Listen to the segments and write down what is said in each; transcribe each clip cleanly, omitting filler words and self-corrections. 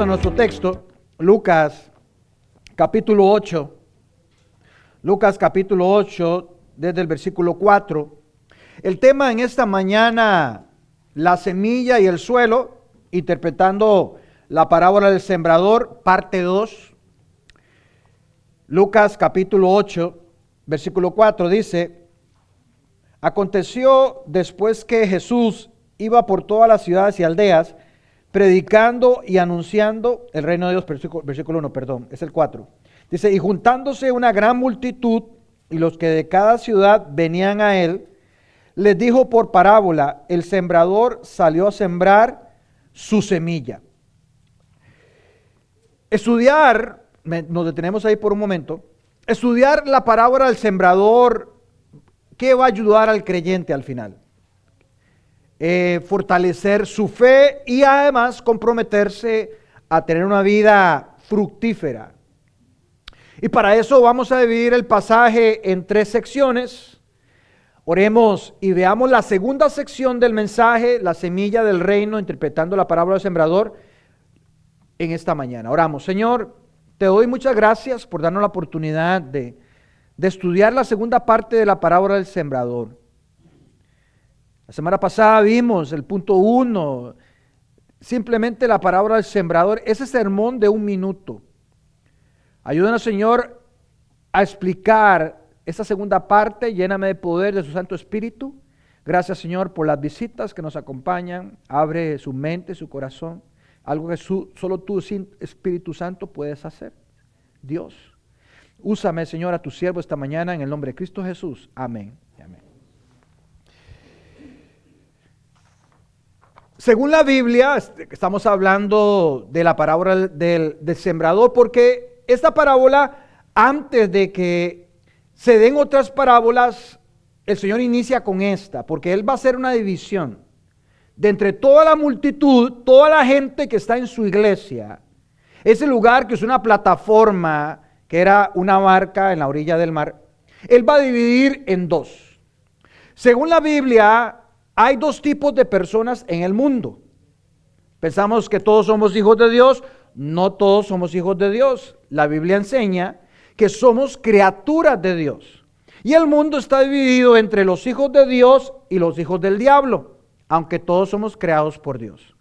a nuestro texto, Lucas capítulo 8. Lucas capítulo 8, desde el versículo 4. El tema en esta mañana, la semilla y el suelo, interpretando la parábola del sembrador, parte 2. Lucas capítulo 8, versículo 4 dice: aconteció después que Jesús iba por todas las ciudades y aldeas, predicando y anunciando el reino de Dios. Versículo 1, perdón, es el 4. Dice: y juntándose una gran multitud, y los que de cada ciudad venían a él, les dijo por parábola: el sembrador salió a sembrar su semilla. Nos detenemos ahí por un momento. Estudiar la parábola del sembrador, ¿qué va a ayudar al creyente al final? Fortalecer su fe y además comprometerse a tener una vida fructífera. Y para eso vamos a dividir el pasaje en 3 secciones. Oremos y veamos la segunda sección del mensaje, la semilla del reino, interpretando la parábola del sembrador, en esta mañana. Oramos. Señor, te doy muchas gracias por darnos la oportunidad de estudiar la segunda parte de la parábola del sembrador. La semana pasada vimos el punto 1, simplemente la parábola del sembrador, ese sermón de 1 minuto. Ayúdanos, Señor, a explicar esta segunda parte. Lléname de poder de su Santo Espíritu. Gracias, Señor, por las visitas que nos acompañan. Abre su mente, su corazón. Algo que solo tú, Espíritu Santo, puedes hacer. Dios, úsame, Señor, a tu siervo esta mañana en el nombre de Cristo Jesús. Amén. Amén. Según la Biblia, estamos hablando de la parábola del sembrador, porque esta parábola, antes de que se den otras parábolas, el Señor inicia con esta, porque Él va a hacer una división de entre toda la multitud, toda la gente que está en su iglesia. Ese lugar que es una plataforma, que era una barca en la orilla del mar, Él va a dividir en 2. Según la Biblia, hay 2 tipos de personas en el mundo. Pensamos que todos somos hijos de Dios. No todos somos hijos de Dios. La Biblia enseña que somos criaturas de Dios. Y el mundo está dividido entre los hijos de Dios y los hijos del diablo, aunque todos somos creados por Dios.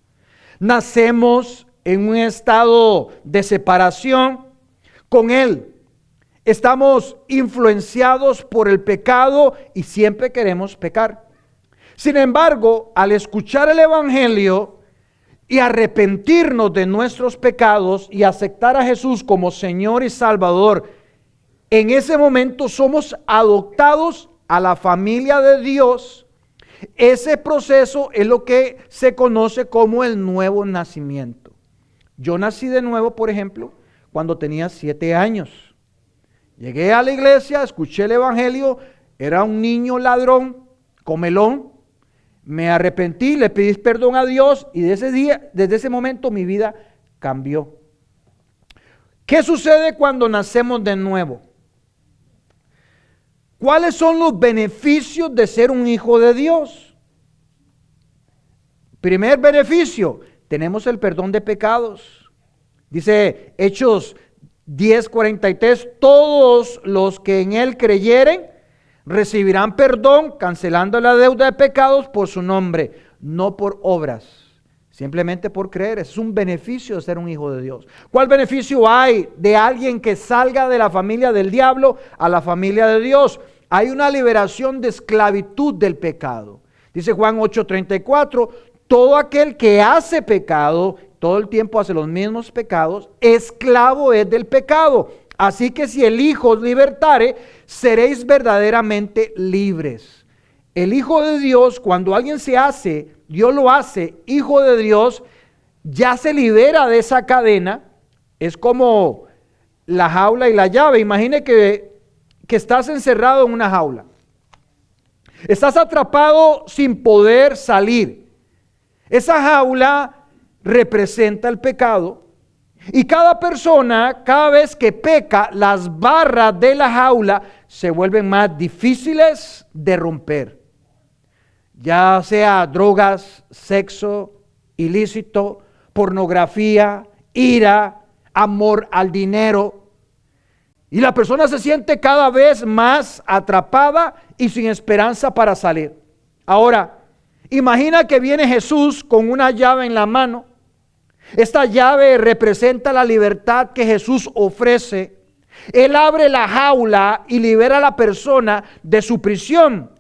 Nacemos en un estado de separación con Él. Estamos influenciados por el pecado y siempre queremos pecar. Sin embargo, al escuchar el Evangelio y arrepentirnos de nuestros pecados y aceptar a Jesús como Señor y Salvador, en ese momento somos adoptados a la familia de Dios. Ese proceso es lo que se conoce como el nuevo nacimiento. Yo nací de nuevo, por ejemplo, cuando tenía 7 años. Llegué a la iglesia, escuché el Evangelio, era un niño ladrón, comelón. Me arrepentí, le pedí perdón a Dios y desde ese momento mi vida cambió. ¿Qué sucede cuando nacemos de nuevo? ¿Cuáles son los beneficios de ser un hijo de Dios? Primer beneficio, tenemos el perdón de pecados. Dice Hechos 10:43, todos los que en Él creyeren recibirán perdón, cancelando la deuda de pecados por su nombre, no por obras, simplemente por creer. Es un beneficio de ser un hijo de Dios. ¿Cuál beneficio hay de alguien que salga de la familia del diablo a la familia de Dios? Hay una liberación de esclavitud del pecado. Dice Juan 8:34, todo aquel que hace pecado, todo el tiempo hace los mismos pecados, esclavo es del pecado. Así que si el Hijo os libertare, seréis verdaderamente libres. El Hijo de Dios, cuando alguien se hace, Dios lo hace Hijo de Dios, ya se libera de esa cadena. Es como la jaula y la llave. Imagine que estás encerrado en una jaula. Estás atrapado sin poder salir. Esa jaula representa el pecado. Y cada persona, cada vez que peca, las barras de la jaula se vuelven más difíciles de romper. Ya sea drogas, sexo ilícito, pornografía, ira, amor al dinero. Y la persona se siente cada vez más atrapada y sin esperanza para salir. Ahora, imagina que viene Jesús con una llave en la mano. Esta llave representa la libertad que Jesús ofrece. Él abre la jaula y libera a la persona de su prisión.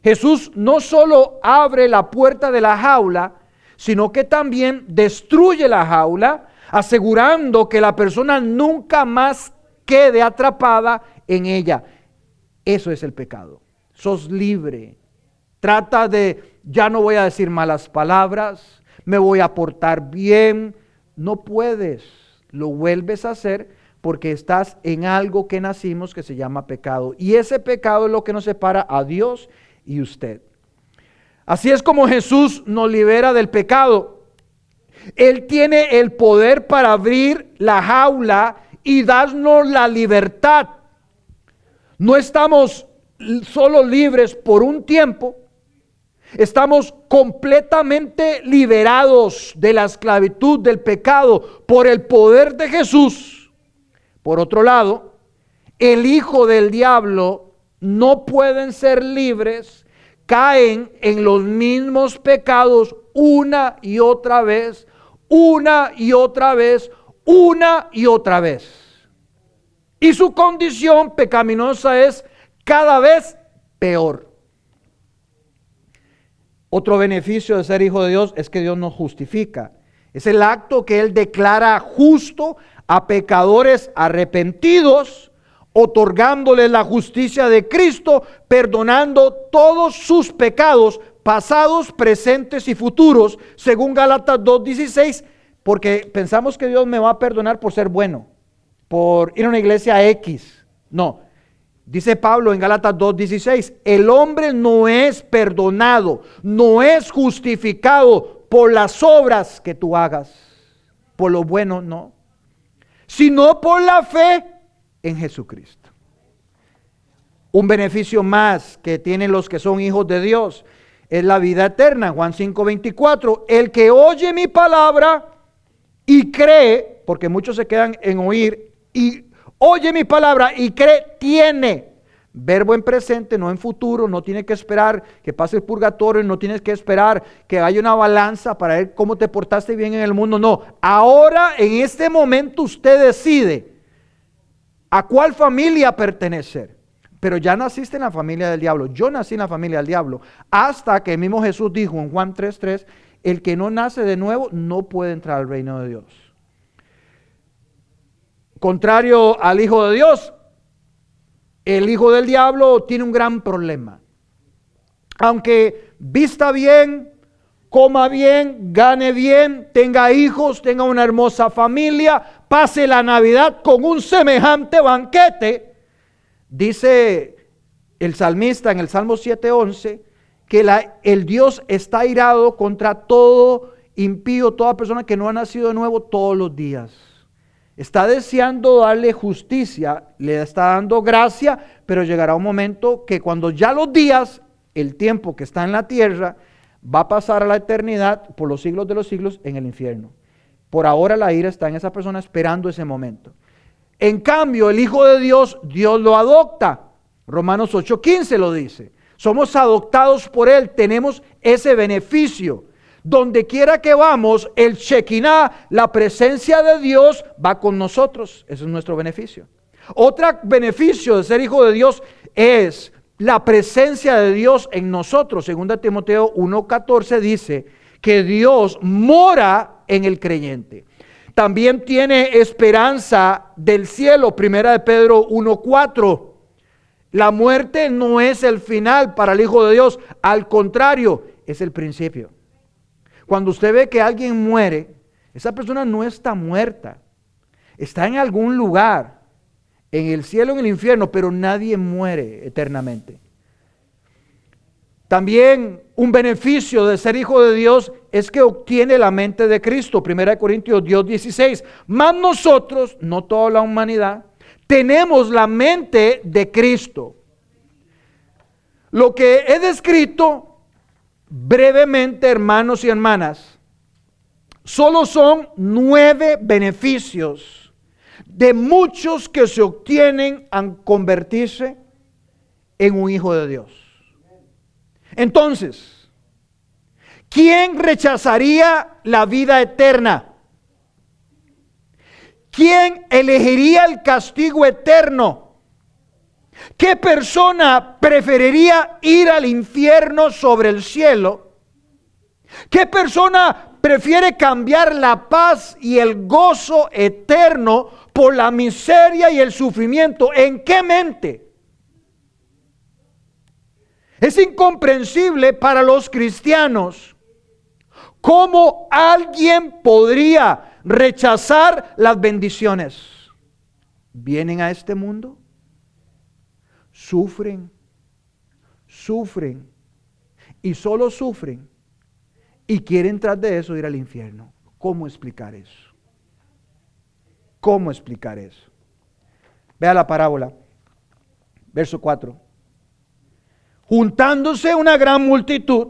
Jesús no solo abre la puerta de la jaula, sino que también destruye la jaula, asegurando que la persona nunca más quede atrapada en ella. Eso es el pecado. Sos libre. Trata de, ya no voy a decir malas palabras, me voy a portar bien. No puedes, lo vuelves a hacer porque estás en algo que nacimos que se llama pecado. Y ese pecado es lo que nos separa a Dios y usted. Así es como Jesús nos libera del pecado. Él tiene el poder para abrir la jaula y darnos la libertad. No estamos solo libres por un tiempo, estamos completamente liberados de la esclavitud del pecado por el poder de Jesús. Por otro lado, el hijo del diablo no pueden ser libres, caen en los mismos pecados una y otra vez, una y otra vez, una y otra vez. Y su condición pecaminosa es cada vez peor. Otro beneficio de ser hijo de Dios es que Dios nos justifica. Es el acto que Él declara justo a pecadores arrepentidos, otorgándoles la justicia de Cristo, perdonando todos sus pecados, pasados, presentes y futuros, según Gálatas 2:16, porque pensamos que Dios me va a perdonar por ser bueno, por ir a una iglesia X. No, dice Pablo en Gálatas 2:16, el hombre no es perdonado, no es justificado por las obras que tú hagas, por lo bueno no, sino por la fe en Jesucristo. Un beneficio más que tienen los que son hijos de Dios es la vida eterna. Juan 5:24, el que oye mi palabra y cree, porque muchos se quedan en oír, y oye mi palabra y cree, tiene verbo en presente, no en futuro. No tiene que esperar que pase el purgatorio, no tienes que esperar que haya una balanza para ver cómo te portaste bien en el mundo. No, ahora en este momento usted decide a cuál familia pertenecer. Pero ya naciste en la familia del diablo. Yo nací en la familia del diablo. Hasta que el mismo Jesús dijo en Juan 3:3, el que no nace de nuevo no puede entrar al reino de Dios. Contrario al hijo de Dios, el hijo del diablo tiene un gran problema. Aunque vista bien, coma bien, gane bien, tenga hijos, tenga una hermosa familia, pase la Navidad con un semejante banquete, dice el salmista en el Salmo 7:11, que el Dios está airado contra todo impío, toda persona que no ha nacido de nuevo todos los días. Está deseando darle justicia, le está dando gracia, pero llegará un momento que cuando ya los días, el tiempo que está en la tierra, va a pasar a la eternidad por los siglos de los siglos en el infierno. Por ahora la ira está en esa persona esperando ese momento. En cambio, el Hijo de Dios, Dios lo adopta. Romanos 8:15 lo dice. Somos adoptados por Él, tenemos ese beneficio. Donde quiera que vamos, el Shekinah, la presencia de Dios, va con nosotros. Ese es nuestro beneficio. Otro beneficio de ser hijo de Dios es la presencia de Dios en nosotros. 2 Timoteo 1:14 dice que Dios mora en el creyente. También tiene esperanza del cielo. 1 Pedro 1:4. La muerte no es el final para el Hijo de Dios. Al contrario, es el principio. Cuando usted ve que alguien muere, esa persona no está muerta. Está en algún lugar, en el cielo, en el infierno, pero nadie muere eternamente. También un beneficio de ser hijo de Dios es que obtiene la mente de Cristo. 1 Corintios 2:16. Mas nosotros, no toda la humanidad, tenemos la mente de Cristo. Lo que he descrito brevemente, hermanos y hermanas, solo son 9 beneficios de muchos que se obtienen al convertirse en un hijo de Dios. Entonces, ¿quién rechazaría la vida eterna? ¿Quién elegiría el castigo eterno? ¿Qué persona preferiría ir al infierno sobre el cielo? ¿Qué persona prefiere cambiar la paz y el gozo eterno por la miseria y el sufrimiento? ¿En qué mente? Es incomprensible para los cristianos cómo alguien podría rechazar las bendiciones. Vienen a este mundo, sufren y solo sufren y quieren tras de eso ir al infierno. ¿Cómo explicar eso? ¿Cómo explicar eso? Vea la parábola, verso 4. Juntándose una gran multitud,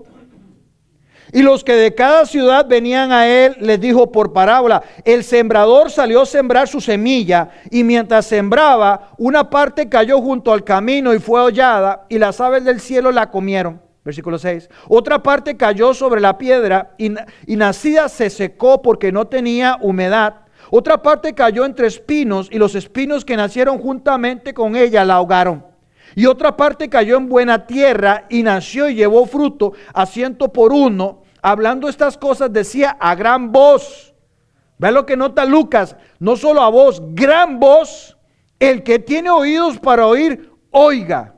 y los que de cada ciudad venían a él, les dijo por parábola: el sembrador salió a sembrar su semilla, y mientras sembraba, una parte cayó junto al camino y fue hollada, y las aves del cielo la comieron. Versículo 6. Otra parte cayó sobre la piedra, y nacida se secó porque no tenía humedad. Otra parte cayó entre espinos, y los espinos que nacieron juntamente con ella la ahogaron. Y otra parte cayó en buena tierra y nació y llevó fruto a 100 por uno. Hablando estas cosas decía a gran voz. Vean lo que nota Lucas, no solo a voz, gran voz. El que tiene oídos para oír, oiga.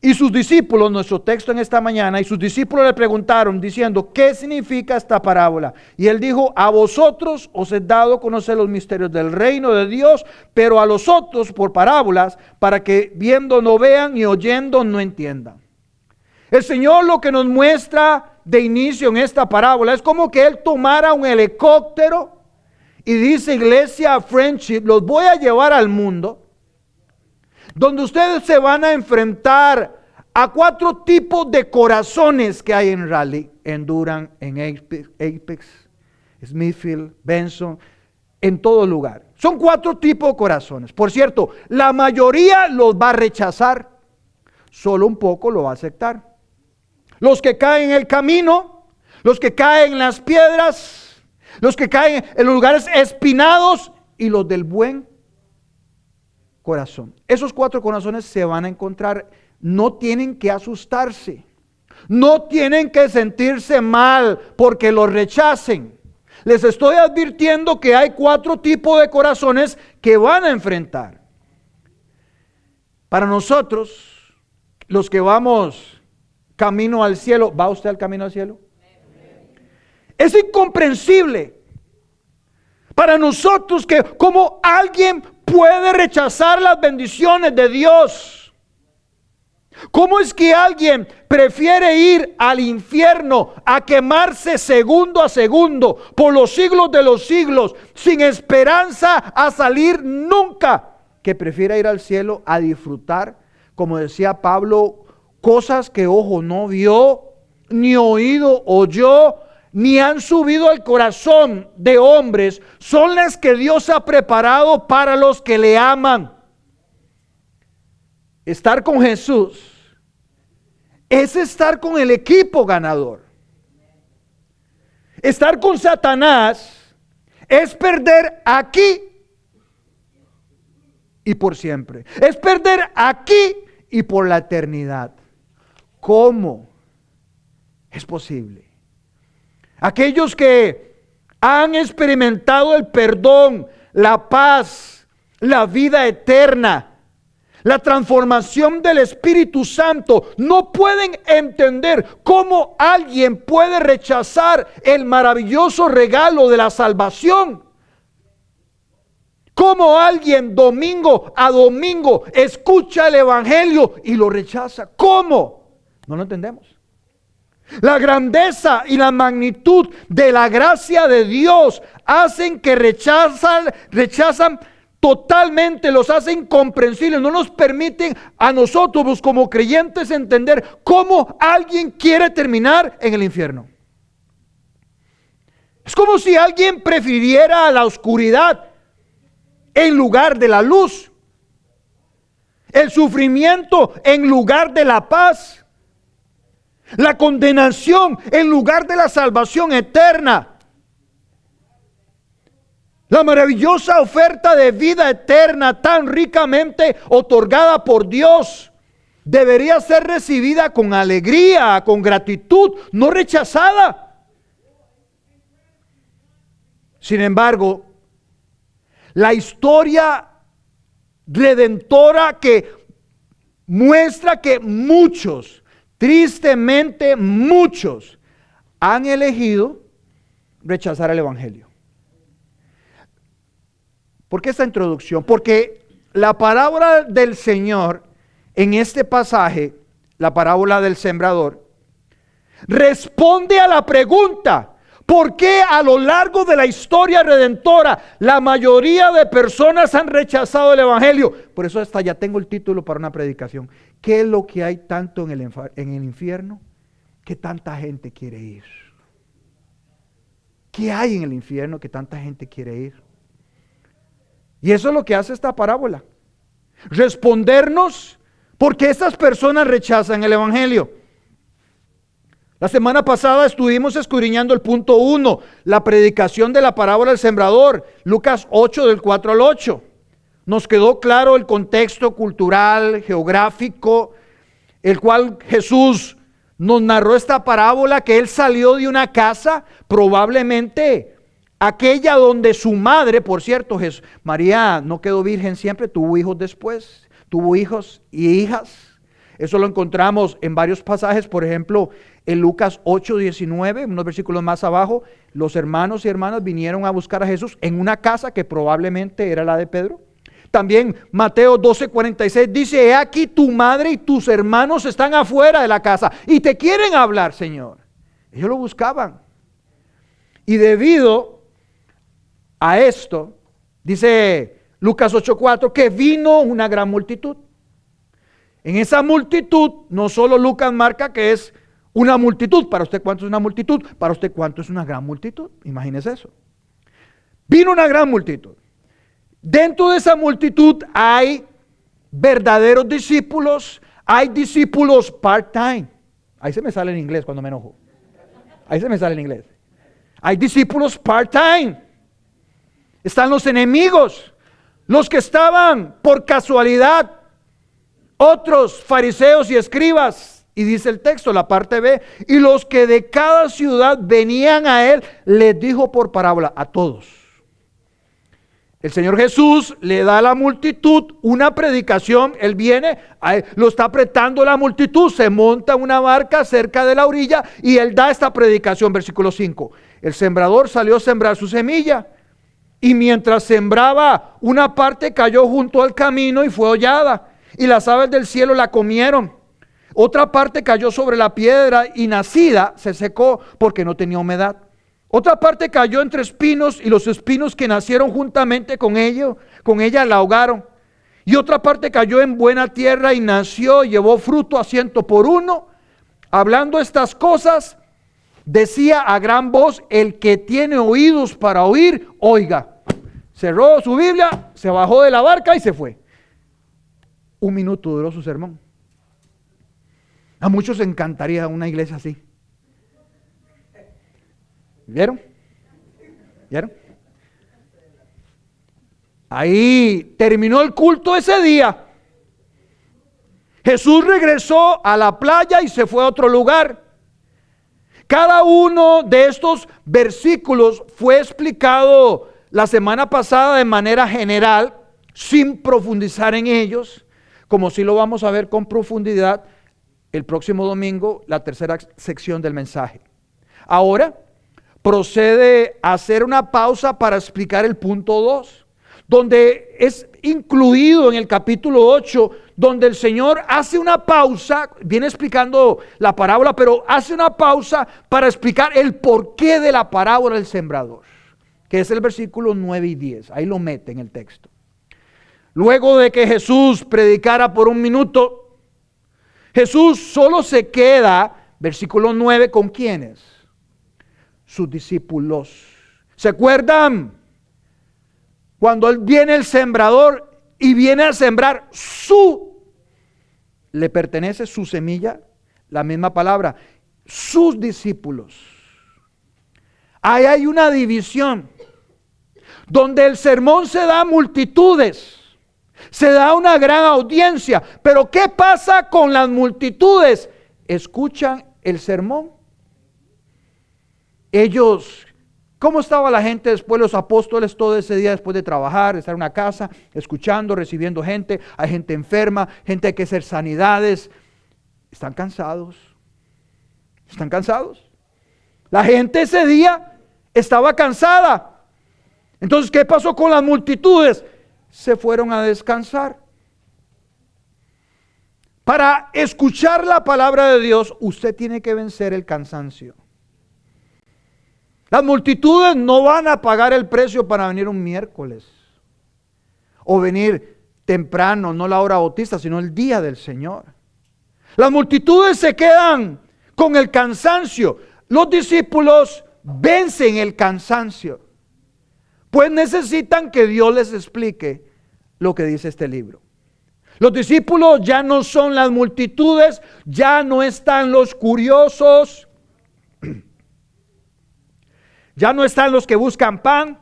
Y sus discípulos, nuestro texto en esta mañana, y sus discípulos le preguntaron diciendo: ¿qué significa esta parábola? Y él dijo: a vosotros os he dado a conocer los misterios del reino de Dios, pero a los otros por parábolas, para que viendo no vean y oyendo no entiendan. El Señor lo que nos muestra de inicio en esta parábola es como que Él tomara un helicóptero y dice: Iglesia Friendship, los voy a llevar al mundo donde ustedes se van a enfrentar a 4 tipos de corazones que hay en Raleigh, en Durham, en Apex, Smithfield, Benson, en todo lugar. Son 4 tipos de corazones. Por cierto, la mayoría los va a rechazar, solo un poco lo va a aceptar. Los que caen en el camino, los que caen en las piedras, los que caen en los lugares espinados y los del buen corazón. Esos 4 corazones se van a encontrar. No tienen que asustarse, no tienen que sentirse mal porque los rechacen. Les estoy advirtiendo que hay 4 tipos de corazones que van a enfrentar. Para nosotros, los que vamos camino al cielo, ¿va usted al camino al cielo? Es incomprensible para nosotros que como alguien puede rechazar las bendiciones de Dios. ¿Cómo es que alguien prefiere ir al infierno a quemarse segundo a segundo por los siglos de los siglos sin esperanza a salir nunca, que prefiere ir al cielo a disfrutar, como decía Pablo, cosas que ojo no vio, ni oído oyó, ni han subido al corazón de hombres, son las que Dios ha preparado para los que le aman? Estar con Jesús es estar con el equipo ganador. Estar con Satanás es perder aquí y por siempre. Es perder aquí y por la eternidad. ¿Cómo es posible? Aquellos que han experimentado el perdón, la paz, la vida eterna, la transformación del Espíritu Santo, no pueden entender cómo alguien puede rechazar el maravilloso regalo de la salvación. Cómo alguien domingo a domingo escucha el Evangelio y lo rechaza. ¿Cómo? No lo entendemos. La grandeza y la magnitud de la gracia de Dios hacen que rechazan totalmente, los hacen incomprensibles, no nos permiten a nosotros como creyentes entender cómo alguien quiere terminar en el infierno. Es como si alguien prefiriera la oscuridad en lugar de la luz, el sufrimiento en lugar de la paz, la condenación en lugar de la salvación eterna, la maravillosa oferta de vida eterna tan ricamente otorgada por Dios debería ser recibida con alegría, con gratitud, no rechazada. Sin embargo, la historia redentora que muestra que muchos, tristemente muchos, han elegido rechazar el Evangelio. ¿Por qué esta introducción? Porque la parábola del Señor en este pasaje, la parábola del sembrador, responde a la pregunta: ¿por qué a lo largo de la historia redentora la mayoría de personas han rechazado el Evangelio? Por eso hasta ya tengo el título para una predicación. ¿Qué es lo que hay tanto en el infierno que tanta gente quiere ir? ¿Qué hay en el infierno que tanta gente quiere ir? Y eso es lo que hace esta parábola. Respondernos por qué estas personas rechazan el Evangelio. La semana pasada estuvimos escudriñando el punto 1, la predicación de la parábola del sembrador, Lucas 8 del 4 al 8. Nos quedó claro el contexto cultural, geográfico, el cual Jesús nos narró esta parábola, que él salió de una casa, probablemente aquella donde su madre, por cierto, María no quedó virgen siempre, tuvo hijos después, tuvo hijos y hijas. Eso lo encontramos en varios pasajes, por ejemplo, en Lucas 8:19, unos versículos más abajo, los hermanos y hermanas vinieron a buscar a Jesús en una casa que probablemente era la de Pedro. También Mateo 12:46 dice: he aquí tu madre y tus hermanos están afuera de la casa y te quieren hablar, Señor. Ellos lo buscaban. Y debido a esto, dice Lucas 8:4, que vino una gran multitud. En esa multitud, no solo Lucas marca que es una multitud. Para usted, ¿cuánto es una multitud? Para usted, ¿cuánto es una gran multitud? Imagínese eso. Vino una gran multitud. Dentro de esa multitud hay verdaderos discípulos, hay discípulos part-time. Ahí se me sale en inglés cuando me enojo. Ahí se me sale en inglés. Hay discípulos part-time. Están los enemigos, los que estaban por casualidad, otros fariseos y escribas, y dice el texto, la parte B, y los que de cada ciudad venían a él, les dijo por parábola, a todos. El Señor Jesús le da a la multitud una predicación, él viene, lo está apretando la multitud, se monta en una barca cerca de la orilla y él da esta predicación, versículo 5. El sembrador salió a sembrar su semilla. Y mientras sembraba, una parte cayó junto al camino y fue hollada, y las aves del cielo la comieron. Otra parte cayó sobre la piedra y nacida se secó porque no tenía humedad. Otra parte cayó entre espinos y los espinos que nacieron juntamente con ella la ahogaron. Y otra parte cayó en buena tierra y nació y llevó fruto a 100 por uno. Hablando estas cosas, decía a gran voz: el que tiene oídos para oír, oiga. Cerró su Biblia, se bajó de la barca y se fue. 1 minuto duró su sermón. A muchos les encantaría una iglesia así. ¿Vieron? ¿Vieron? Ahí terminó el culto ese día. Jesús regresó a la playa y se fue a otro lugar. Cada uno de estos versículos fue explicado la semana pasada de manera general, sin profundizar en ellos, como si lo vamos a ver con profundidad el próximo domingo, la tercera sección del mensaje. Ahora procede a hacer una pausa para explicar el punto 2, donde es incluido en el capítulo 8, donde el Señor hace una pausa, viene explicando la parábola, pero hace una pausa para explicar el porqué de la parábola del sembrador, que es el versículo 9 y 10, ahí lo mete en el texto. Luego de que Jesús predicara por 1 minuto, Jesús solo se queda, versículo 9, ¿con quiénes? Sus discípulos. ¿Se acuerdan? Cuando viene el sembrador y viene a sembrar le pertenece su semilla, la misma palabra, sus discípulos. Ahí hay una división, donde el sermón se da a multitudes, se da a una gran audiencia, pero ¿qué pasa con las multitudes? ¿Escuchan el sermón? Ellos, ¿cómo estaba la gente después, los apóstoles, todo ese día después de trabajar, de estar en una casa, escuchando, recibiendo gente? Hay gente enferma, gente que hacer sanidades. Están cansados. ¿Están cansados? La gente ese día estaba cansada. Entonces, ¿qué pasó con las multitudes? Se fueron a descansar. Para escuchar la palabra de Dios, usted tiene que vencer el cansancio. Las multitudes no van a pagar el precio para venir un miércoles o venir temprano, no la hora bautista, sino el día del Señor. Las multitudes se quedan con el cansancio. Los discípulos vencen el cansancio, pues necesitan que Dios les explique lo que dice este libro. Los discípulos ya no son las multitudes, ya no están los curiosos, ya no están los que buscan pan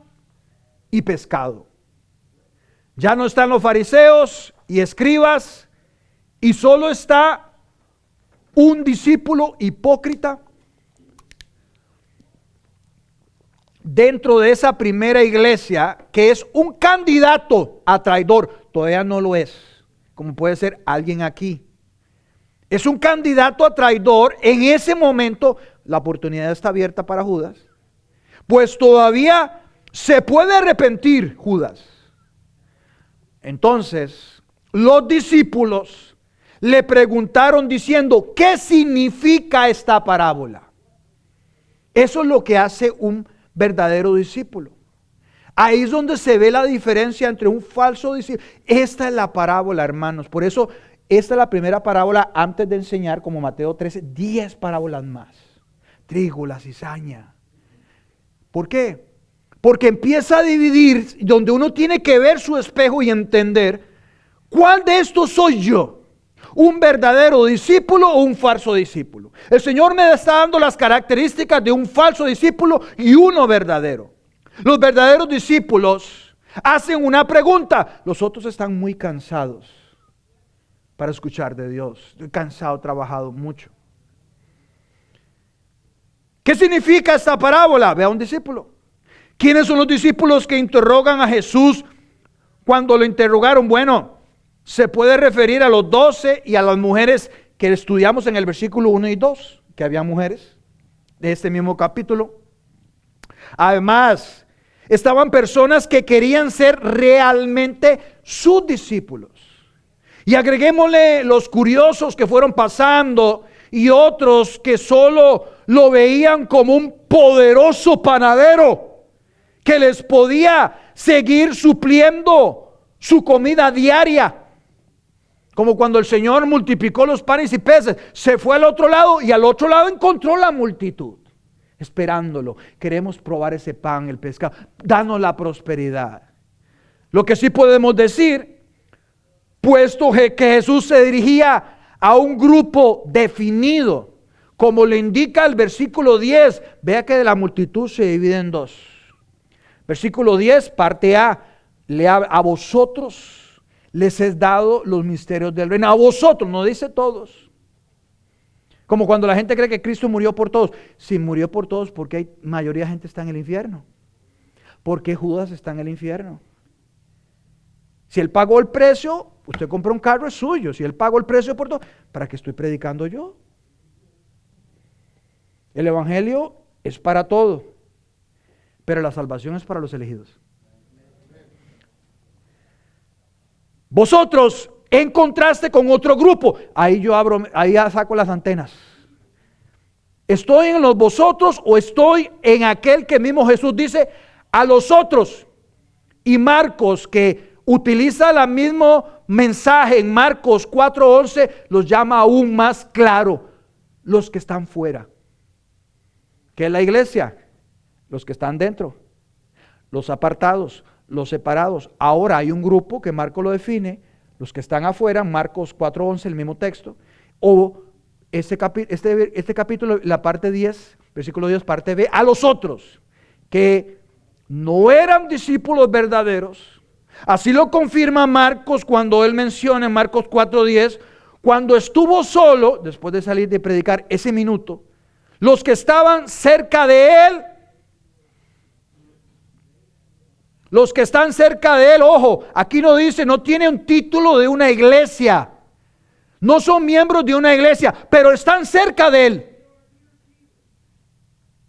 y pescado. Ya no están los fariseos y escribas, y solo está un discípulo hipócrita dentro de esa primera iglesia, que es un candidato a traidor. Todavía no lo es, como puede ser alguien aquí. Es un candidato a traidor. En ese momento la oportunidad está abierta para Judas, pues todavía se puede arrepentir Judas. Entonces los discípulos le preguntaron diciendo: ¿qué significa esta parábola? Eso es lo que hace un verdadero discípulo. Ahí es donde se ve la diferencia entre un falso discípulo. Esta es la parábola, hermanos. Por eso esta es la primera parábola antes de enseñar, como Mateo 13, 10 parábolas más. Trigo, la cizaña. ¿Por qué? Porque empieza a dividir, donde uno tiene que ver su espejo y entender: ¿cuál de estos soy yo? ¿Un verdadero discípulo o un falso discípulo? El Señor me está dando las características de un falso discípulo y uno verdadero. Los verdaderos discípulos hacen una pregunta. Los otros están muy cansados para escuchar de Dios. Estoy cansado, he trabajado mucho. ¿Qué significa esta parábola? Ve a un discípulo. ¿Quiénes son los discípulos que interrogan a Jesús cuando lo interrogaron? Bueno, se puede referir a los 12 y a las mujeres que estudiamos en el versículo 1 y 2, que había mujeres de este mismo capítulo. Además, estaban personas que querían ser realmente sus discípulos. Y agreguémosle los curiosos que fueron pasando y otros que solo lo veían como un poderoso panadero que les podía seguir supliendo su comida diaria. Como cuando el Señor multiplicó los panes y peces, se fue al otro lado y al otro lado encontró la multitud esperándolo. Queremos probar ese pan, el pescado, danos la prosperidad. Lo que sí podemos decir, puesto que Jesús se dirigía a un grupo definido, como le indica el versículo 10, vea que de la multitud se divide en dos. Versículo 10, parte A, a vosotros les es dado los misterios del reino. A vosotros, no dice todos. Como cuando la gente cree que Cristo murió por todos. Si murió por todos, ¿por qué hay mayoría de gente está en el infierno? ¿Por qué Judas está en el infierno? Si él pagó el precio, usted compró un carro, es suyo. Si él pagó el precio por todo, ¿para qué estoy predicando yo? El evangelio es para todo, pero la salvación es para los elegidos. Vosotros, en contraste con otro grupo, ahí saco las antenas. ¿Estoy en los vosotros o estoy en aquel que mismo Jesús dice a los otros? Y Marcos, que utiliza el mismo mensaje en Marcos 4:11, los llama aún más claro: los que están fuera. ¿Qué es la iglesia? Los que están dentro. los apartados, los separados. Ahora hay un grupo que Marcos lo define, los que están afuera, Marcos 4:11, el mismo texto, o este capítulo, la parte 10, versículo 10, parte B, a los otros, que no eran discípulos verdaderos. Así lo confirma Marcos cuando él menciona en Marcos 4:10, cuando estuvo solo, después de salir de predicar ese minuto, los que estaban cerca de él, los que están cerca de él, ojo, aquí no dice, no tiene un título de una iglesia, no son miembros de una iglesia, pero están cerca de él.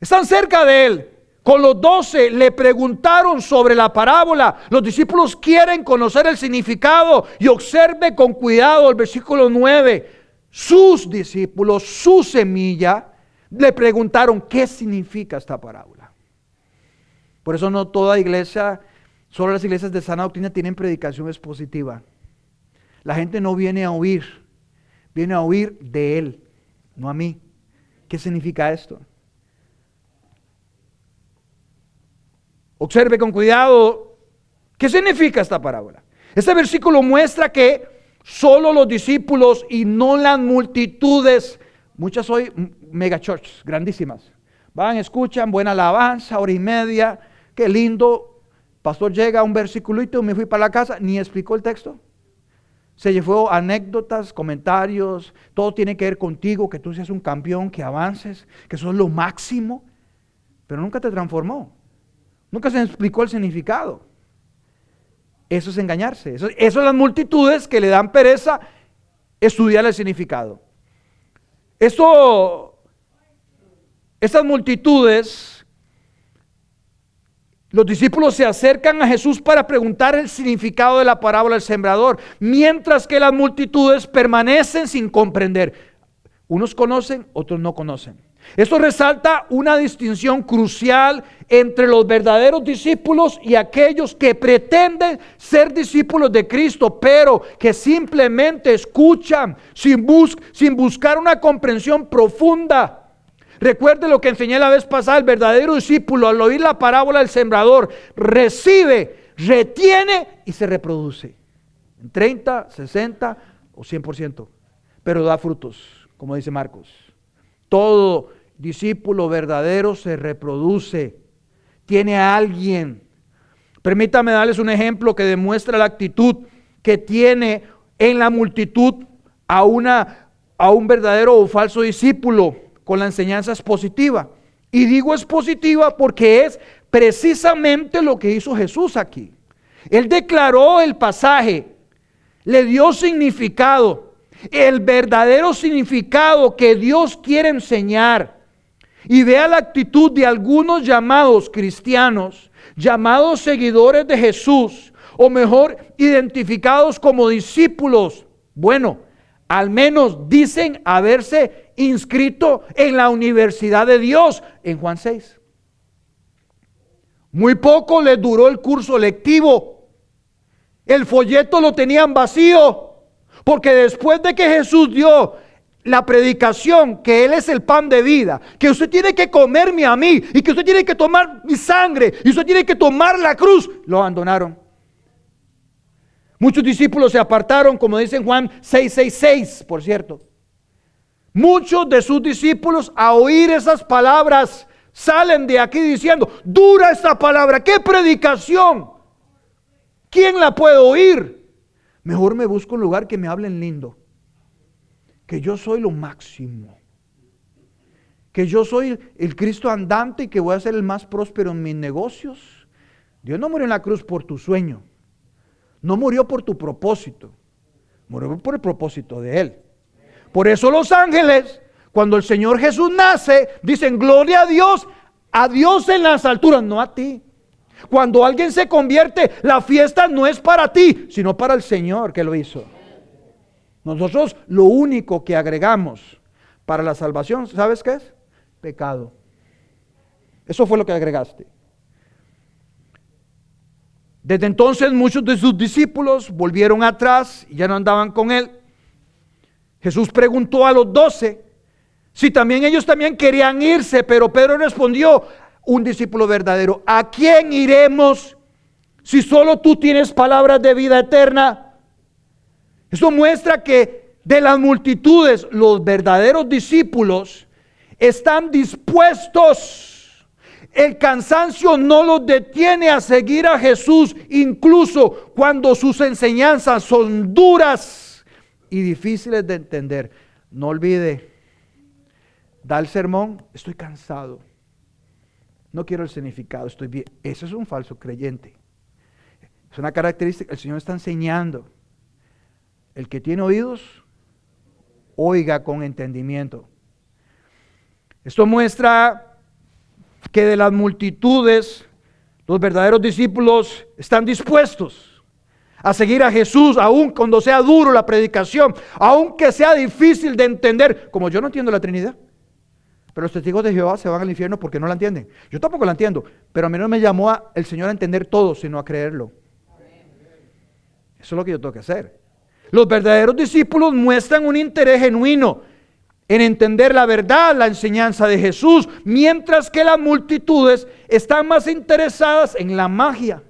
Están cerca de él. Con los 12 le preguntaron sobre la parábola. Los discípulos quieren conocer el significado y observe con cuidado el versículo 9. Sus discípulos, su semilla, le preguntaron qué significa esta parábola. Por eso no toda iglesia, solo las iglesias de sana doctrina tienen predicación expositiva. La gente no viene a oír, viene a oír de él, no a mí. ¿Qué significa esto? Observe con cuidado, ¿qué significa esta parábola? Este versículo muestra que solo los discípulos y no las multitudes, muchas hoy mega churches, grandísimas, van, escuchan, buena alabanza, hora y media, qué lindo, pastor llega a un versículito, me fui para la casa, ni explicó el texto. Se llevó anécdotas, comentarios, todo tiene que ver contigo, que tú seas un campeón, que avances, que eso es lo máximo, pero nunca te transformó. Nunca se explicó el significado. Eso es engañarse. Eso son las multitudes que le dan pereza estudiar el significado. Estas multitudes, los discípulos se acercan a Jesús para preguntar el significado de la parábola del sembrador, mientras que las multitudes permanecen sin comprender. Unos conocen, otros no conocen. Esto resalta una distinción crucial entre los verdaderos discípulos y aquellos que pretenden ser discípulos de Cristo, pero que simplemente escuchan sin buscar una comprensión profunda. Recuerde lo que enseñé la vez pasada: el verdadero discípulo, al oír la parábola del sembrador, recibe, retiene y se reproduce en 30, 60 o 100%, pero da frutos, como dice Marcos. Todo discípulo verdadero se reproduce, tiene a alguien. Permítame darles un ejemplo que demuestra la actitud que tiene en la multitud a un verdadero o falso discípulo con la enseñanza expositiva. Y digo expositiva porque es precisamente lo que hizo Jesús aquí. Él declaró el pasaje, le dio significado. El verdadero significado que Dios quiere enseñar. Y vea la actitud de algunos llamados cristianos, llamados seguidores de Jesús, o mejor, identificados como discípulos. Bueno, al menos dicen haberse inscrito en la universidad de Dios en Juan 6. Muy poco les duró el curso lectivo. El folleto lo tenían vacío. Porque después de que Jesús dio la predicación, que Él es el pan de vida, que usted tiene que comerme a mí, y que usted tiene que tomar mi sangre, y usted tiene que tomar la cruz, lo abandonaron. Muchos discípulos se apartaron, como dice en Juan 6:6, por cierto. Muchos de sus discípulos, a oír esas palabras, salen de aquí diciendo: dura esta palabra, qué predicación, ¿quién la puede oír? Mejor me busco un lugar que me hablen lindo, que yo soy lo máximo, que yo soy el Cristo andante y que voy a ser el más próspero en mis negocios. Dios no murió en la cruz por tu sueño, no murió por tu propósito, murió por el propósito de Él. Por eso los ángeles, cuando el Señor Jesús nace, dicen: gloria a Dios en las alturas, no a ti. Cuando alguien se convierte, la fiesta no es para ti, sino para el Señor que lo hizo. Nosotros lo único que agregamos para la salvación, ¿sabes qué es? Pecado. Eso fue lo que agregaste. Desde entonces muchos de sus discípulos volvieron atrás y ya no andaban con Él. Jesús preguntó a los 12 si también ellos también querían irse, pero Pedro respondió: un discípulo verdadero? ¿A quién iremos si solo tú tienes palabras de vida eterna? Eso muestra que de las multitudes, los verdaderos discípulos están dispuestos. El cansancio no los detiene a seguir a Jesús, incluso cuando sus enseñanzas son duras y difíciles de entender. No olvide, da el sermón, estoy cansado, no quiero el significado, estoy bien. Eso es un falso creyente. Es una característica, el Señor está enseñando. El que tiene oídos, oiga con entendimiento. Esto muestra que de las multitudes, los verdaderos discípulos están dispuestos a seguir a Jesús, aun cuando sea duro la predicación, aunque sea difícil de entender, como yo no entiendo la Trinidad. Pero los testigos de Jehová se van al infierno porque no la entienden. Yo tampoco la entiendo, pero a mí no me llamó el Señor a entender todo, sino a creerlo. Eso es lo que yo tengo que hacer. Los verdaderos discípulos muestran un interés genuino en entender la verdad, la enseñanza de Jesús, mientras que las multitudes están más interesadas en la magia,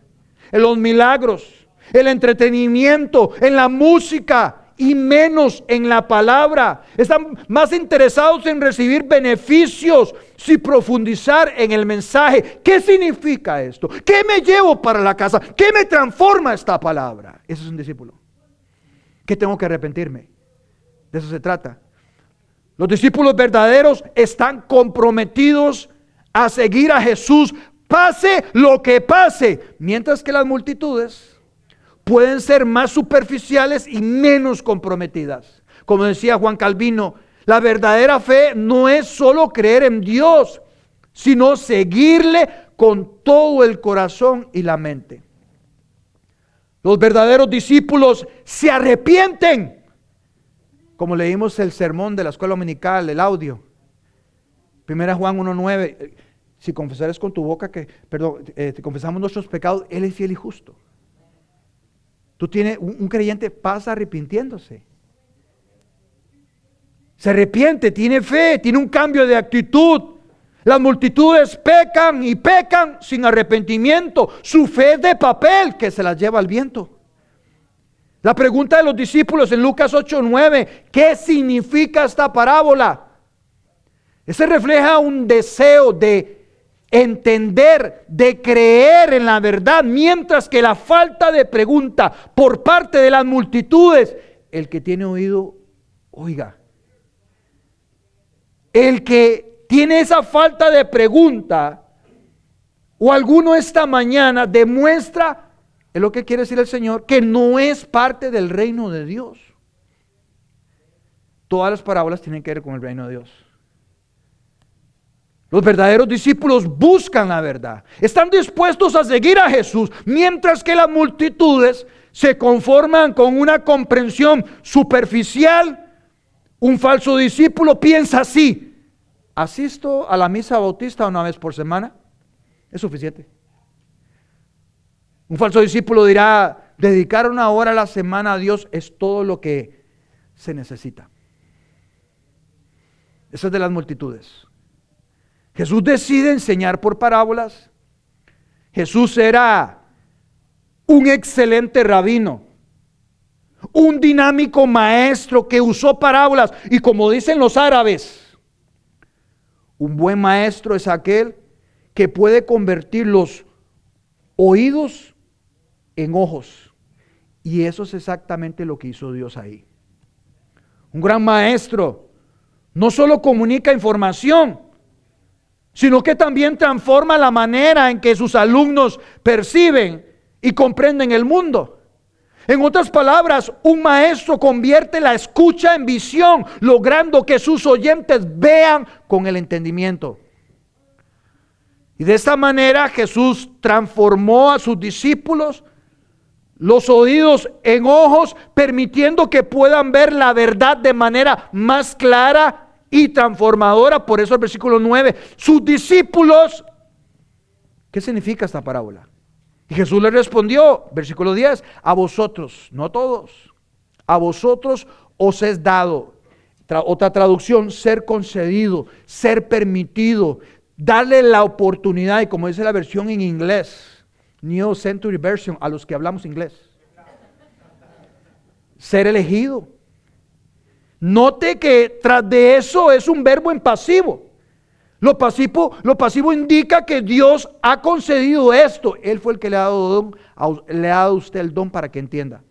en los milagros, el entretenimiento, en la música y menos en la palabra. Están más interesados en recibir beneficios sin profundizar en el mensaje. ¿Qué significa esto? ¿Qué me llevo para la casa? ¿Qué me transforma esta palabra? Ese es un discípulo. ¿Qué tengo que arrepentirme? De eso se trata. Los discípulos verdaderos están comprometidos a seguir a Jesús, pase lo que pase, mientras que las multitudes pueden ser más superficiales y menos comprometidas. Como decía Juan Calvino, la verdadera fe no es solo creer en Dios, sino seguirle con todo el corazón y la mente. Los verdaderos discípulos se arrepienten, como leímos el sermón de la escuela dominical, el audio. 1 Juan 1:9, si confesares con tu boca te confesamos nuestros pecados, Él es fiel y justo. Tú tienes, un creyente pasa arrepintiéndose. Se arrepiente, tiene fe, tiene un cambio de actitud. Las multitudes pecan y pecan sin arrepentimiento. Su fe es de papel que se las lleva al viento. La pregunta de los discípulos en Lucas 8:9, ¿qué significa esta parábola? Ese refleja un deseo de entender, de creer en la verdad, mientras que la falta de pregunta por parte de las multitudes, el que tiene oído, oiga. El que tiene esa falta de pregunta, o alguno esta mañana demuestra, es lo que quiere decir el Señor, que no es parte del reino de Dios. Todas las parábolas tienen que ver con el reino de Dios. Los verdaderos discípulos buscan la verdad, están dispuestos a seguir a Jesús, mientras que las multitudes se conforman con una comprensión superficial. Un falso discípulo piensa así: asisto a la misa bautista una vez por semana, es suficiente. Un falso discípulo dirá: dedicar una hora a la semana a Dios es todo lo que se necesita. Eso es de las multitudes. Jesús decide enseñar por parábolas. Jesús era un excelente rabino, un dinámico maestro que usó parábolas, y como dicen los árabes, un buen maestro es aquel que puede convertir los oídos en ojos. Y eso es exactamente lo que hizo Dios ahí. Un gran maestro no solo comunica información, sino que también transforma la manera en que sus alumnos perciben y comprenden el mundo. En otras palabras, un maestro convierte la escucha en visión, logrando que sus oyentes vean con el entendimiento. Y de esta manera Jesús transformó a sus discípulos los oídos en ojos, permitiendo que puedan ver la verdad de manera más clara y transformadora. Por eso el versículo 9, sus discípulos, ¿qué significa esta parábola? Y Jesús les respondió, versículo 10, a vosotros, no a todos, a vosotros os es dado. Otra traducción, ser concedido, ser permitido, darle la oportunidad, y como dice la versión en inglés, New Century Version, a los que hablamos inglés, ser elegido. Note que tras de eso es un verbo en pasivo. Lo pasivo indica que Dios ha concedido esto. Él fue el que le ha dado a usted el don para que entienda.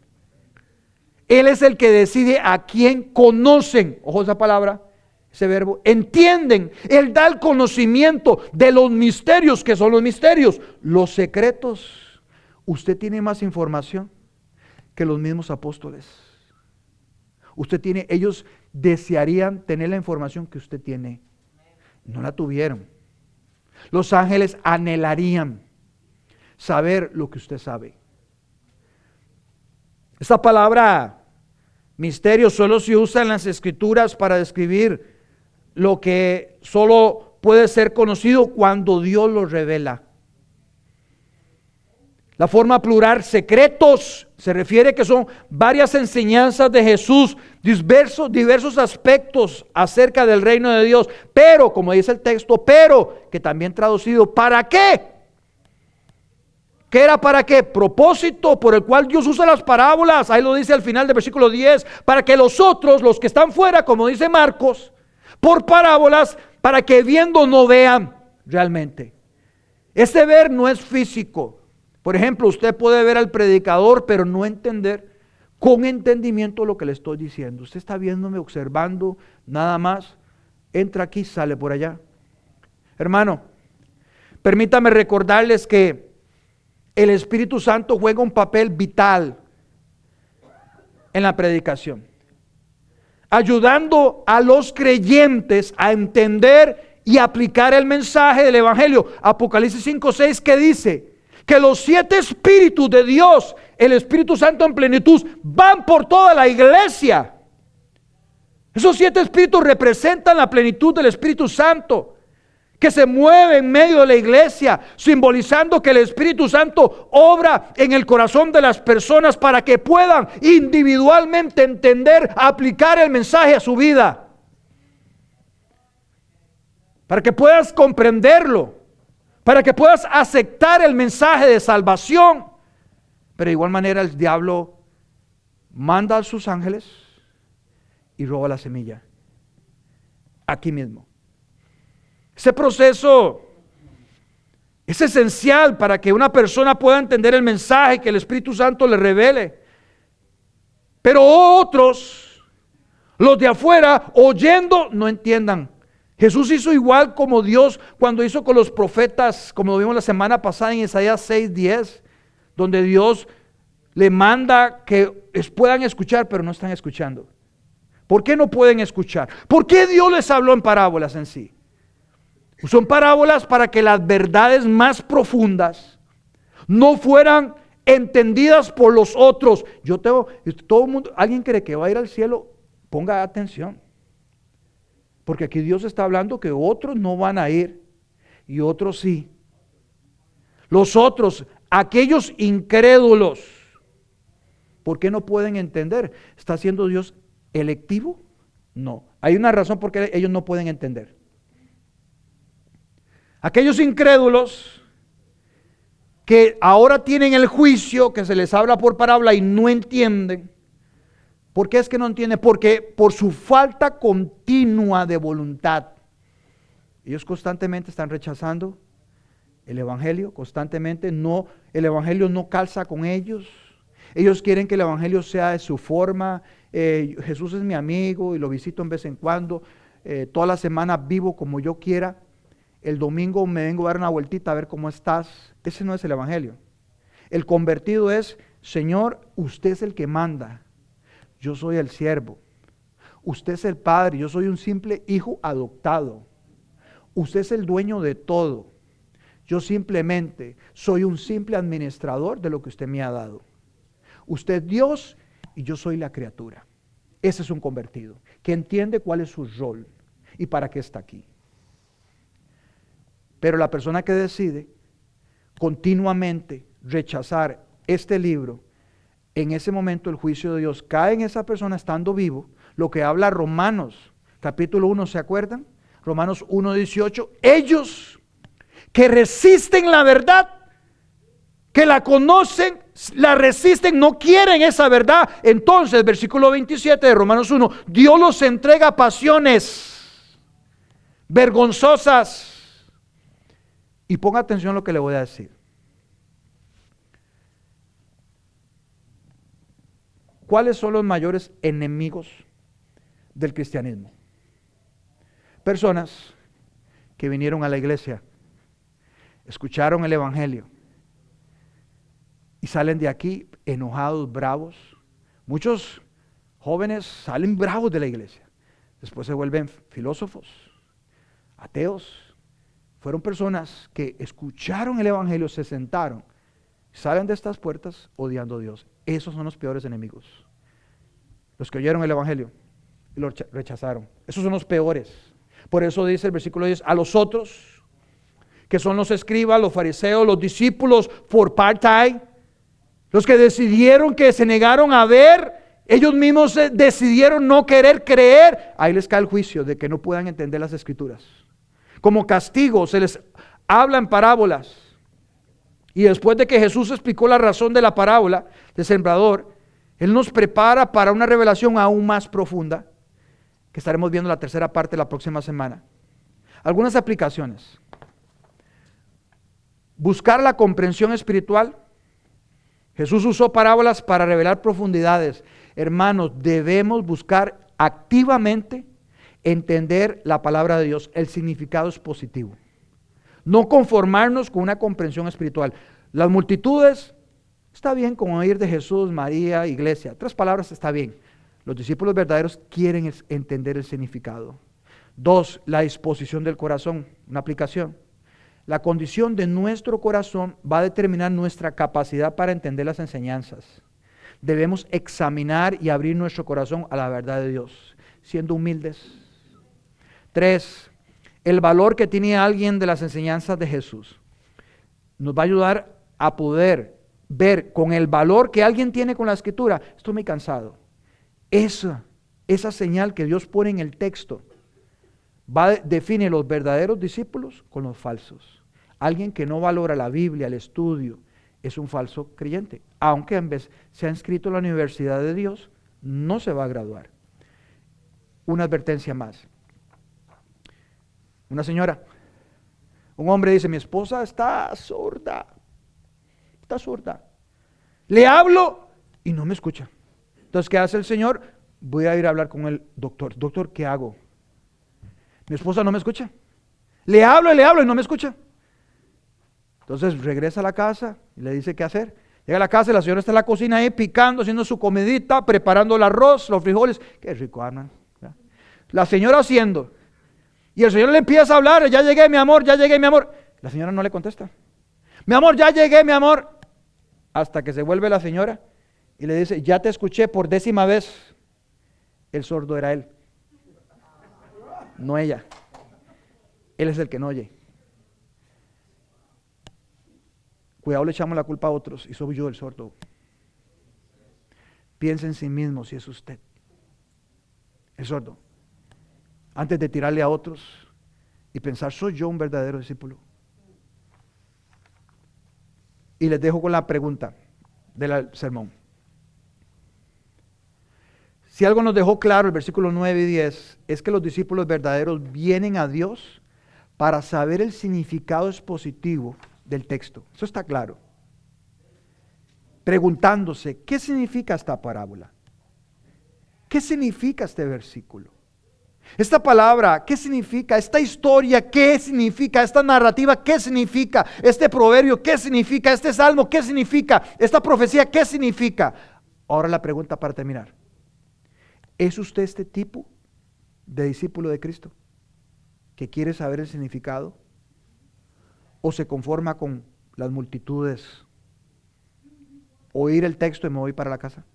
Él es el que decide a quién conocen. Ojo esa palabra, ese verbo. Entienden. Él da el conocimiento de los misterios. ¿Qué son los misterios? Los secretos. Usted tiene más información que los mismos apóstoles. Ellos desearían tener la información que usted tiene. No la tuvieron. Los ángeles anhelarían saber lo que usted sabe. Esta palabra misterio solo se usa en las escrituras para describir lo que solo puede ser conocido cuando Dios lo revela. La forma plural secretos se refiere que son varias enseñanzas de Jesús, diversos aspectos acerca del reino de Dios, pero, como dice el texto, pero, que también traducido, ¿para qué? ¿Qué era para qué? Propósito por el cual Dios usa las parábolas, ahí lo dice al final del versículo 10, para que los otros, los que están fuera, como dice Marcos, por parábolas, para que viendo no vean realmente. Este ver no es físico. Por ejemplo, usted puede ver al predicador, pero no entender con entendimiento lo que le estoy diciendo. Usted está viéndome, observando, nada más. Entra aquí, sale por allá. Hermano, permítame recordarles que el Espíritu Santo juega un papel vital en la predicación, ayudando a los creyentes a entender y aplicar el mensaje del Evangelio. Apocalipsis 5:6, ¿qué dice? Que los 7 espíritus de Dios, el Espíritu Santo en plenitud, van por toda la iglesia. Esos 7 espíritus representan la plenitud del Espíritu Santo, que se mueve en medio de la iglesia, simbolizando que el Espíritu Santo obra en el corazón de las personas para que puedan individualmente entender, aplicar el mensaje a su vida, para que puedas comprenderlo, para que puedas aceptar el mensaje de salvación. Pero de igual manera el diablo manda a sus ángeles y roba la semilla aquí mismo. Ese proceso es esencial para que una persona pueda entender el mensaje que el Espíritu Santo le revele. Pero otros, los de afuera, oyendo, no entiendan. Jesús hizo igual como Dios cuando hizo con los profetas, como lo vimos la semana pasada en Isaías 6:10, donde Dios le manda que puedan escuchar, pero no están escuchando. ¿Por qué no pueden escuchar? ¿Por qué Dios les habló en parábolas en sí? Son parábolas para que las verdades más profundas no fueran entendidas por los otros. Todo el mundo, alguien cree que va a ir al cielo, ponga atención. Porque aquí Dios está hablando que otros no van a ir y otros sí. Los otros, aquellos incrédulos, ¿por qué no pueden entender? ¿Está siendo Dios electivo? No. Hay una razón por qué ellos no pueden entender. Aquellos incrédulos que ahora tienen el juicio, que se les habla por parábola y no entienden. ¿Por qué es que no entienden? Porque por su falta continua de voluntad. Ellos constantemente están rechazando el Evangelio, constantemente el Evangelio no calza con ellos. Ellos quieren que el Evangelio sea de su forma. Jesús es mi amigo y lo visito en vez en cuando. Toda la semana vivo como yo quiera. El domingo me vengo a dar una vueltita a ver cómo estás. Ese no es el Evangelio. El convertido es, Señor, usted es el que manda. Yo soy el siervo. Usted es el padre. Yo soy un simple hijo adoptado. Usted es el dueño de todo. Yo simplemente soy un simple administrador de lo que usted me ha dado. Usted es Dios y yo soy la criatura. Ese es un convertido, que entiende cuál es su rol y para qué está aquí. Pero la persona que decide continuamente rechazar este libro, en ese momento el juicio de Dios cae en esa persona estando vivo, lo que habla Romanos capítulo 1, ¿se acuerdan? Romanos 1:18, ellos que resisten la verdad, que la conocen, la resisten, no quieren esa verdad. Entonces, versículo 27 de Romanos 1, Dios los entrega a pasiones vergonzosas. Y ponga atención a lo que le voy a decir. ¿Cuáles son los mayores enemigos del cristianismo? Personas que vinieron a la iglesia, escucharon el evangelio y salen de aquí enojados, bravos. Muchos jóvenes salen bravos de la iglesia. Después se vuelven filósofos, ateos. Fueron personas que escucharon el evangelio, se sentaron, salen de estas puertas odiando a Dios. Esos son los peores enemigos. Los que oyeron el evangelio y lo rechazaron. Esos son los peores. Por eso dice el versículo 10, a los otros, que son los escribas, los fariseos, los discípulos por part-time, los que decidieron, que se negaron a ver, ellos mismos decidieron no querer creer, ahí les cae el juicio de que no puedan entender las escrituras. Como castigo se les habla en parábolas. Y después de que Jesús explicó la razón de la parábola del sembrador, Él nos prepara para una revelación aún más profunda, que estaremos viendo la tercera parte la próxima semana. Algunas aplicaciones. Buscar la comprensión espiritual. Jesús usó parábolas para revelar profundidades. Hermanos, debemos buscar activamente entender la palabra de Dios. El significado es positivo. No conformarnos con una comprensión espiritual. Las multitudes, está bien con oír de Jesús, María, iglesia. 3 palabras está bien. Los discípulos verdaderos quieren entender el significado. 2, la disposición del corazón, una aplicación. La condición de nuestro corazón va a determinar nuestra capacidad para entender las enseñanzas. Debemos examinar y abrir nuestro corazón a la verdad de Dios, siendo humildes. 3, el valor que tiene alguien de las enseñanzas de Jesús. Nos va a ayudar a poder ver con el valor que alguien tiene con la escritura. Estoy muy cansado. Esa señal que Dios pone en el texto define los verdaderos discípulos con los falsos. Alguien que no valora la Biblia, el estudio, es un falso creyente. Aunque en vez se ha inscrito en la universidad de Dios, no se va a graduar. Una advertencia más. Una señora, un hombre dice, mi esposa está sorda. Está sorda. Le hablo y no me escucha. Entonces, ¿qué hace el Señor? Voy a ir a hablar con el doctor. Doctor, ¿qué hago? Mi esposa no me escucha. Le hablo y no me escucha. Entonces regresa a la casa y le dice qué hacer. Llega a la casa y la señora está en la cocina ahí picando, haciendo su comidita, preparando el arroz, los frijoles. Qué rico, Ana. La señora haciendo. Y el Señor le empieza a hablar, ya llegué mi amor, ya llegué mi amor. La señora no le contesta. Mi amor, ya llegué mi amor. Hasta que se vuelve la señora y le dice, ya te escuché por 10ª vez. El sordo era él, no ella. Él es el que no oye. Cuidado, le echamos la culpa a otros y soy yo el sordo. Piensa en sí mismo si es usted el sordo, antes de tirarle a otros y pensar, ¿soy yo un verdadero discípulo? Y les dejo con la pregunta del sermón. Si algo nos dejó claro el versículo 9 y 10, es que los discípulos verdaderos vienen a Dios para saber el significado expositivo del texto. Eso está claro. Preguntándose, ¿qué significa esta parábola? ¿Qué significa este versículo? Esta palabra, ¿qué significa? Esta historia, ¿qué significa? Esta narrativa, ¿qué significa? Este proverbio, ¿qué significa? Este salmo, ¿qué significa? Esta profecía, ¿qué significa? Ahora la pregunta para terminar. ¿Es usted este tipo de discípulo de Cristo que quiere saber el significado? ¿O se conforma con las multitudes? Oír el texto y me voy para la casa.